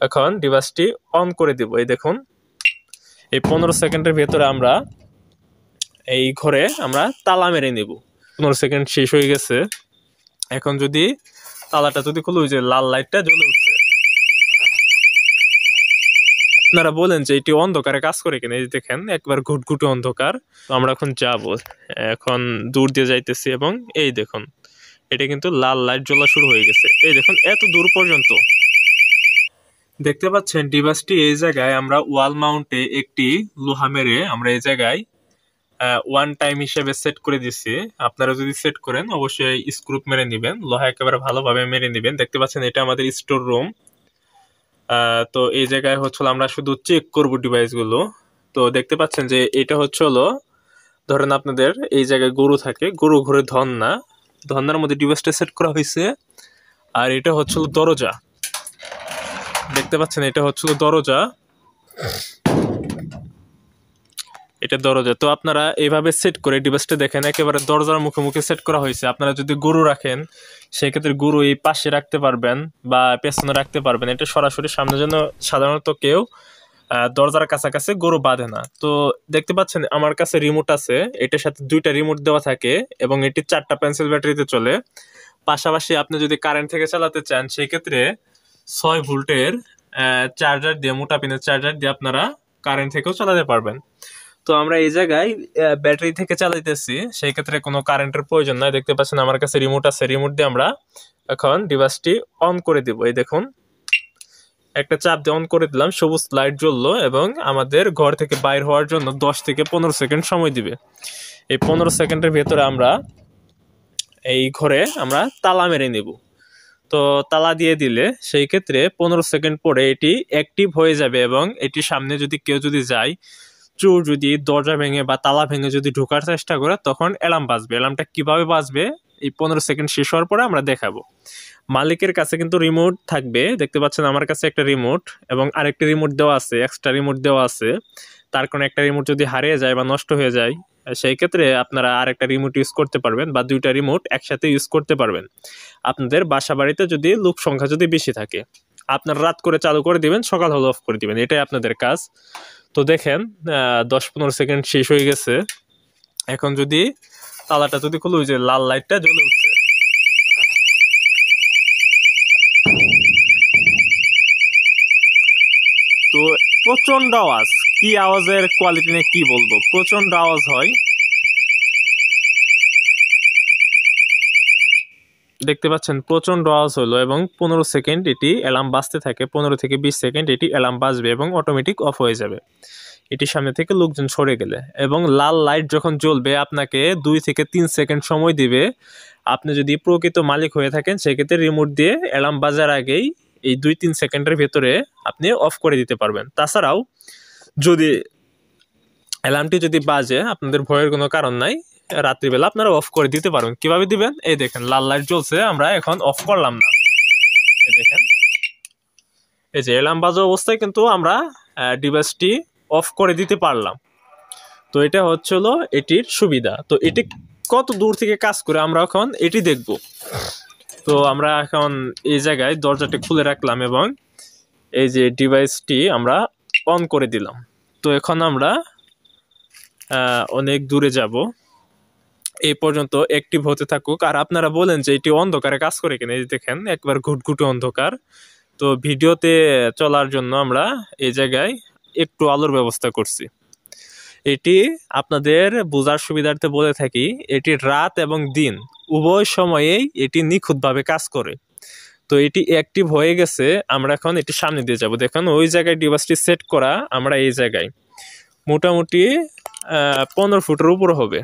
এখন ডিভাইসটি অন করে দিব। এই দেখুন, এই 15 সেকেন্ডের ভেতরে আমরা এই ঘরে আমরা তালা মেরে নিব। 15 সেকেন্ড শেষ হয়ে গেছে। এখন যদি তালাটা যদি খুলে, ওই যে লাল লাইটটা জ্বলে উঠছে, আপনারা বলেন যে এটি অন্ধকারে কাজ করে কিনা। এই দেখেন একবার ঘুটঘুটে অন্ধকার। তো আমরা এখন যাব, এখন দূর দিয়ে যাইতেছি এবং এই দেখুন এটা কিন্তু লাল লাইট জ্বলা শুরু হয়ে গেছে। এই দেখুন এত দূর পর্যন্ত দেখতে পাচ্ছেন। ডিভাইসটি এই জায়গায় আমরা ওয়াল মাউন্টে একটি লোহা মেরে আমরা এই জায়গায় ওয়ান টাইম হিসেবে সেট করে দিচ্ছি। আপনারা যদি সেট করেন অবশ্যই স্ক্রু মেরে নেবেন, লোহা একেবারে ভালোভাবে মেরে নেবেন। দেখতে পাচ্ছেন এটা আমাদের স্টোর রুম। তো এই জায়গায় হচ্ছিল আমরা শুধু চেক করবো ডিভাইসগুলো। তো দেখতে পাচ্ছেন যে এটা হলো, ধরেন আপনাদের এই জায়গায় গরু থাকে, গরু ঘরে ধন্না, ধন্নার মধ্যে ডিভাইসটা সেট করা হয়েছে। আর এটা হচ্ছিল দরজা, দেখতে পাচ্ছেন এটা হচ্ছিল দরজা, এটা দরজা। তো আপনারা এইভাবে সেট করে ডিভাইসটা দেখেন একেবারে দরজার মুখে মুখে সেট করা হয়েছে। আপনারা যদি গরু রাখেন সেক্ষেত্রে গরু এই পাশে রাখতে পারবেন বা পেছনে রাখতে পারবেন। এটা সরাসরি সামনে জন্য সাধারণত কেউ দরজার কাছাকাছি গরু বাঁধে না। তো দেখতে পাচ্ছেন আমার কাছে রিমোট আছে, এটার সাথে দুইটা রিমোট দেওয়া থাকে এবং এটি 4টা পেন্সিল ব্যাটারিতে চলে। পাশাপাশি আপনি যদি কারেন্ট থেকে চালাতে চান সেক্ষেত্রে 6 ভোল্টের চার্জার দিয়ে, মোটা পিনের চার্জার দিয়ে আপনারা কারেন্ট থেকেও চালাতে পারবেন। তো আমরা এই জায়গায় ব্যাটারি থেকে চালাইতেছি, সেই ক্ষেত্রে কোনো কারেন্টের প্রয়োজন নাই। দেখতে পাচ্ছেন আমার কাছে রিমোট আছে, রিমোট দিয়ে আমরা এখন ডিভাইসটি অন করে দিব। এই দেখুন একটা চাপ দিয়ে অন করে দিলাম, সবুজ লাইট জ্বললো এবং আমাদের ঘর থেকে বাইর হওয়ার জন্য 10 থেকে 15 সেকেন্ড সময় দিবে। এই 15 সেকেন্ডের ভেতরে আমরা এই ঘরে আমরা তালা মেরে নিব। তো তালা দিয়ে দিলে সেই ক্ষেত্রে 15 সেকেন্ড পরে এটি অ্যাক্টিভ হয়ে যাবে এবং এটির সামনে যদি কেউ যদি যায়, চোর যদি দরজা ভেঙে বা তালা ভেঙে যদি ঢোকার চেষ্টা করে, তখন অ্যালার্ম বাজবে। অ্যালার্মটা কিভাবে বাজবে এই 15 সেকেন্ড শেষ হওয়ার পরে আমরা দেখাবো। মালিকের কাছে কিন্তু রিমোট থাকবে, দেখতে পাচ্ছেন আমার কাছে একটা রিমোট এবং আরেকটা রিমোট দেওয়া আছে, এক্সট্রা রিমোট দেওয়া আছে। তার কারণে একটা রিমোট যদি হারিয়ে যায় বা নষ্ট হয়ে যায় সেই ক্ষেত্রে আপনারা আরেকটা রিমোট ইউজ করতে পারবেন বা দুইটা রিমোট একসাথে ইউজ করতে পারবেন। আপনাদের বাসা বাড়িতে যদি লোক সংখ্যা যদি বেশি থাকে, আপনারা রাত করে চালু করে দিবেন, সকাল হলে অফ করে দিবেন, এটাই আপনাদের কাজ। তো দেখেন 10-15 সেকেন্ড শেষ হয়ে গেছে। এখন যদি তালাটা যদি খুলে, ওই যে লাল লাইটটা জ্বলে উঠছে, তো প্রচন্ড আওয়াজ, কি আওয়াজের কোয়ালিটি নিয়ে কি বলবো, প্রচন্ড আওয়াজ হয়। দেখতে পাচ্ছেন প্রচন্ড আওয়াজ হলো এবং 15 সেকেন্ড এটি অ্যালার্ম বাজতে থাকে। 15 থেকে 20 সেকেন্ড এটি অ্যালার্ম বাজবে এবং অটোমেটিক অফ হয়ে যাবে এটির সামনে থেকে লোকজন সরে গেলে। এবং লাল লাইট যখন জ্বলবে আপনাকে 2 থেকে 3 সেকেন্ড সময় দিবে। আপনি যদি প্রকৃত মালিক হয়ে থাকেন সেক্ষেত্রে রিমোট দিয়ে অ্যালার্ম বাজার আগেই এই 2-3 সেকেন্ডের ভেতরে আপনি অফ করে দিতে পারবেন। তাছাড়াও যদি অ্যালার্মটি যদি বাজে, আপনাদের ভয়ের কোনো কারণ নাই, রাত্রিবেলা আপনারা অফ করে দিতে পারবেন। কিভাবে দিবেন, এই দেখেন লাল লাইট জ্বলছে, আমরা এখন অফ করলাম না, এই দেখেন এই যে অ্যালার্ম বাজা অবস্থায় কিন্তু আমরা ডিভাইসটি অফ করে দিতে পারলাম। তো এটা হচ্ছিল এটির সুবিধা। তো এটি কত দূর থেকে কাজ করে আমরা এখন এটি দেখব। তো আমরা এখন এই জায়গায় দরজাটি খুলে রাখলাম এবং এই যে ডিভাইসটি আমরা অন করে দিলাম। তো এখন আমরা অনেক দূরে যাব, এই পর্যন্ত অ্যাক্টিভ হতে থাকুক। আর আপনারা বলেন যে এটি অন্ধকারে কাজ করে কিনা। এই দেখেন একবার ঘুটঘুটে অন্ধকার। তো ভিডিওতে চলার জন্য আমরা এই জায়গায় একটু আলোর ব্যবস্থা করছি। এটি আপনাদের বোঝার সুবিধার্থে বলে থাকি, এটি রাত এবং দিন উভয় সময়েই এটি নিখুঁতভাবে কাজ করে। তো এটি অ্যাক্টিভ হয়ে গেছে, আমরা এখন এটি সামনে দিয়ে যাব। দেখুন ওই জায়গায় ডিভাইসটি সেট করা, আমরা এই জায়গায় মোটামুটি 15 ফুটের উপরে হবে।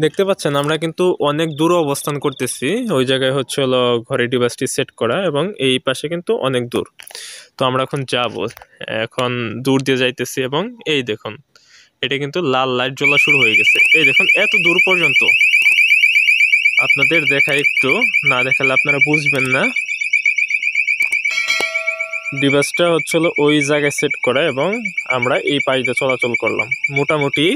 দেখতে পাচ্ছেন আমরা কিন্তু অনেক দূরে অবস্থান করতেছি। ওই জায়গায় হলো ঘরে ডিভাইসটি সেট করা এবং এই পাশে কিন্তু অনেক দূর। তো আমরা এখন যাব, এখন দূর দিয়ে যাইতেছি এবং এই দেখুন এটা কিন্তু লাল লাইট জ্বলা শুরু হয়ে গেছে। এই দেখুন এত দূর পর্যন্ত আপনাদের দেখা, একটু না দেখালে আপনারা বুঝবেন না। ডিভাইসটা হলো ওই জায়গায় সেট করা এবং আমরা এই পাশ দিয়ে চলাচল করলাম। মোটামুটি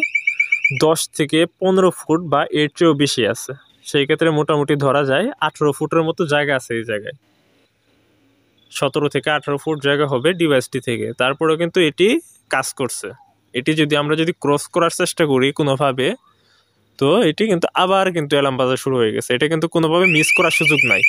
10 থেকে 15 ফুট বা এর চেয়েও বেশি আছে। সেই ক্ষেত্রে মোটামুটি ধরা যায় 18 ফুটের মতো জায়গা আছে এই জায়গায়। 17 থেকে 18 ফুট জায়গা হবে ডিভাইসটি থেকে। তারপরেও কিন্তু এটি কাজ করছে। এটি যদি আমরা ক্রস করার চেষ্টা করি কোনোভাবে, তো এটি কিন্তু আবার কিন্তু অ্যালার্ম বাজা শুরু হয়ে গেছে। এটা কিন্তু কোনোভাবে মিস করার সুযোগ নাই।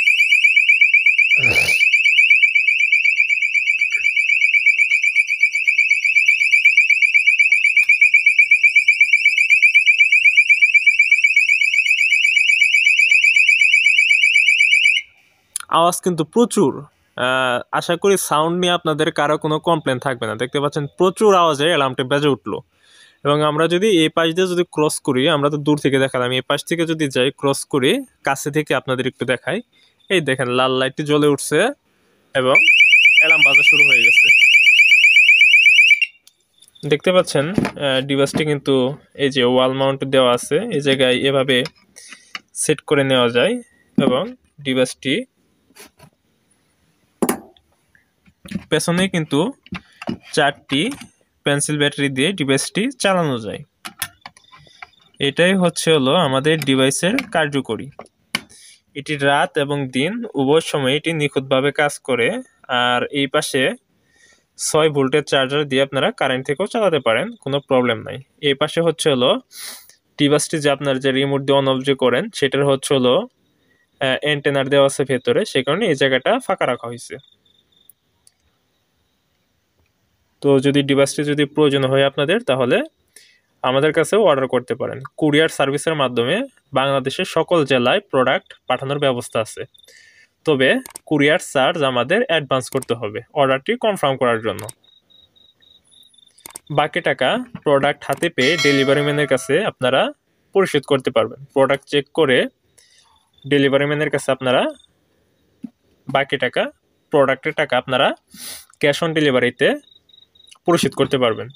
আওয়াজ কিন্তু প্রচুর। আশা করি সাউন্ড নিয়ে আপনাদের কারো কোনো কমপ্লেন থাকবে না। দেখতে পাচ্ছেন প্রচুর আওয়াজে অ্যালার্মটা বেজে উঠলো। এবং আমরা যদি এই পাশ দিয়ে ক্রস করি, আমরা তো দূর থেকে দেখালাম, এই পাশ থেকে যদি যাই ক্রস করি, কাছে থেকে আপনাদের একটু দেখাই। এই দেখেন লাল লাইটটি জ্বলে উঠছে এবং অ্যালার্ম বাজা শুরু হয়ে গেছে। দেখতে পাচ্ছেন ডিভাইসটি কিন্তু এই যে ওয়াল মাউন্ট দেওয়া আছে, এই জায়গায় এভাবে সেট করে নেওয়া যায় এবং ডিভাইসটি পেছনে কিন্তু 4টি পেন্সিল ব্যাটারি দিয়ে ডিভাইসটি চালানো যায়। এটাই হলো আমাদের ডিভাইসের কার্যকরী। এটি রাত এবং দিন উভয় সময় এটি নিখুঁতভাবে কাজ করে। আর এই পাশে 6 ভোল্টের চার্জার দিয়ে আপনারা কারেন্ট থেকেও চালাতে পারেন, কোনো প্রবলেম নাই। এই পাশে ডিভাইসটি যে আপনার যে রিমোট দিয়ে অন অফ যে করেন, সেটার অ্যান্টেনার দেওয়া আছে ভেতরে, সে কারণে এই জায়গাটা ফাঁকা রাখা হয়েছে। তো ডিভাইসটি প্রয়োজন হয় আপনাদের, তাহলে আমাদের কাছেও অর্ডার করতে পারেন। কুরিয়ার সার্ভিসের মাধ্যমে বাংলাদেশের সকল জেলায় প্রোডাক্ট পাঠানোর ব্যবস্থা আছে। তবে কুরিয়ার চার্জ আমাদের অ্যাডভান্স করতে হবে অর্ডারটি কনফার্ম করার জন্য। বাকি টাকা প্রোডাক্ট হাতে পেয়ে ডেলিভারি ম্যানের কাছে আপনারা পরিশোধ করতে পারবেন। প্রোডাক্ট চেক করে ডেলিভারি ম্যানের কাছে আপনারা বাকি টাকা, প্রোডাক্টের টাকা আপনারা ক্যাশ অন ডেলিভারিতে পরিশোধ করতে পারবেন।